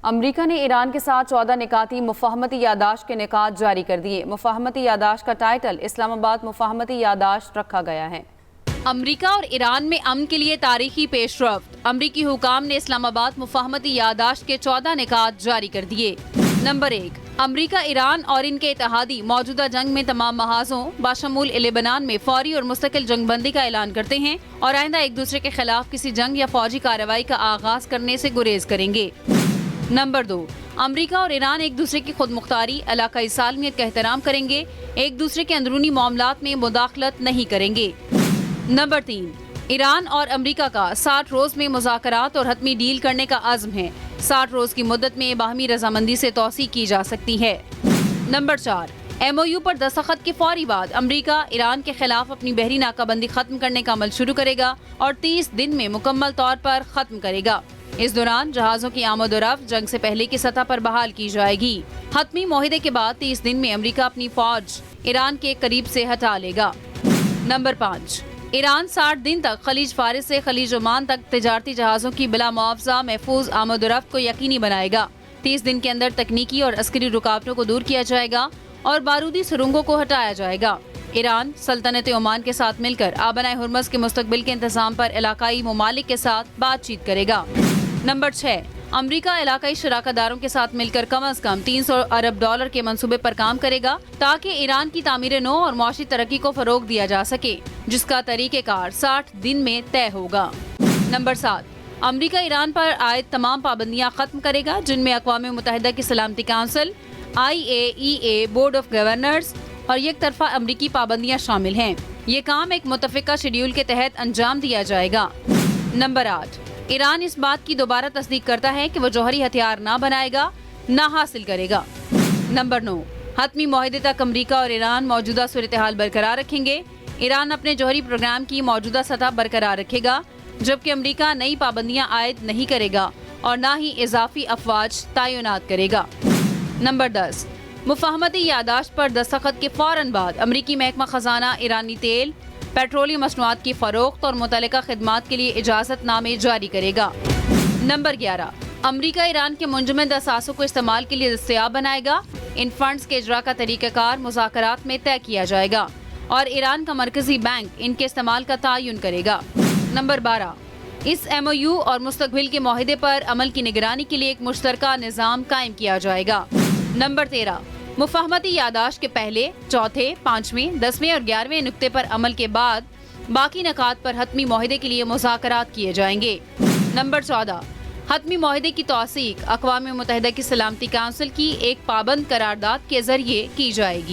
امریکہ نے ایران کے ساتھ 14 نکاتی مفاہمتی یادداشت کے نکات جاری کر دیے۔ مفاہمتی یادداشت کا ٹائٹل اسلام آباد مفاہمتی یادداشت رکھا گیا ہے۔ امریکہ اور ایران میں امن کے لیے تاریخی پیش رفت۔ امریکی حکام نے اسلام آباد مفاہمتی یادداشت کے 14 نکات جاری کر دیے۔ نمبر 1، امریکہ، ایران اور ان کے اتحادی موجودہ جنگ میں تمام محاذوں بشمول لبنان میں فوری اور مستقل جنگ بندی کا اعلان کرتے ہیں اور آئندہ ایک دوسرے کے خلاف کسی جنگ یا فوجی کارروائی کا آغاز کرنے سے گریز کریں گے۔ نمبر 2، امریکہ اور ایران ایک دوسرے کی خود مختاری، علاقائی سالمیت کا احترام کریں گے، ایک دوسرے کے اندرونی معاملات میں مداخلت نہیں کریں گے۔ نمبر 3، ایران اور امریکہ کا 60 روز میں مذاکرات اور حتمی ڈیل کرنے کا عزم ہے۔ 60 روز کی مدت میں باہمی رضامندی سے توسیع کی جا سکتی ہے۔ نمبر 4، MOU پر دستخط کے فوری بعد امریکہ ایران کے خلاف اپنی بحری ناکہ بندی ختم کرنے کا عمل شروع کرے گا اور 30 دن میں مکمل طور پر ختم کرے گا۔ اس دوران جہازوں کی آمد و رفت جنگ سے پہلے کی سطح پر بحال کی جائے گی۔ حتمی معاہدے کے بعد 30 دن میں امریکہ اپنی فوج ایران کے قریب سے ہٹا لے گا۔ نمبر 5، ایران 60 دن تک خلیج فارس سے خلیج عمان تک تجارتی جہازوں کی بلا معاوضہ محفوظ آمد و رفت کو یقینی بنائے گا۔ 30 دن کے اندر تکنیکی اور عسکری رکاوٹوں کو دور کیا جائے گا اور بارودی سرنگوں کو ہٹایا جائے گا۔ ایران سلطنت عمان کے ساتھ مل کر آبنائے ہرمز کے مستقبل کے انتظام پر علاقائی ممالک کے ساتھ بات چیت کرے گا۔ نمبر 6، امریکہ علاقائی شراکت داروں کے ساتھ مل کر کم از کم $300 ارب کے منصوبے پر کام کرے گا تاکہ ایران کی تعمیر نو اور معاشی ترقی کو فروغ دیا جا سکے، جس کا طریقہ کار 60 دن میں طے ہوگا۔ نمبر 7، امریکہ ایران پر عائد تمام پابندیاں ختم کرے گا جن میں اقوام متحدہ کی سلامتی council, IAEA board of governors اور یک طرفہ امریکی پابندیاں شامل ہیں۔ یہ کام ایک متفقہ شیڈول کے تحت انجام دیا جائے گا۔ نمبر 8، ایران اس بات کی دوبارہ تصدیق کرتا ہے کہ وہ جوہری ہتھیار نہ بنائے گا، نہ حاصل کرے گا۔ نمبر 9، حتمی معاہدے تک امریکہ اور ایران موجودہ صورتحال برقرار رکھیں گے۔ ایران اپنے جوہری پروگرام کی موجودہ سطح برقرار رکھے گا، جبکہ امریکہ نئی پابندیاں عائد نہیں کرے گا اور نہ ہی اضافی افواج تعینات کرے گا۔ نمبر 10، مفاہمتی یادداشت پر دستخط کے فوراً بعد امریکی محکمہ خزانہ ایرانی تیل، پیٹرولیم مصنوعات کی فروخت اور متعلقہ خدمات کے لیے اجازت نامے جاری کرے گا۔ نمبر 11، امریکہ ایران کے منجمد اثاثوں کو استعمال کے لیے دستیاب بنائے گا۔ ان فنڈز کے اجرا کا طریقہ کار مذاکرات میں طے کیا جائے گا اور ایران کا مرکزی بینک ان کے استعمال کا تعین کرے گا۔ نمبر 12، اس MOU اور مستقبل کے معاہدے پر عمل کی نگرانی کے لیے ایک مشترکہ نظام قائم کیا جائے گا۔ نمبر 13، مفاہمتی یادداشت کے پہلے، چوتھے، 5ویں، 10ویں اور 11ویں نقطے پر عمل کے بعد باقی نکات پر حتمی معاہدے کے لیے مذاکرات کیے جائیں گے۔ نمبر 14، حتمی معاہدے کی توثیق اقوام متحدہ کی سلامتی کونسل کی ایک پابند قرارداد کے ذریعے کی جائے گی۔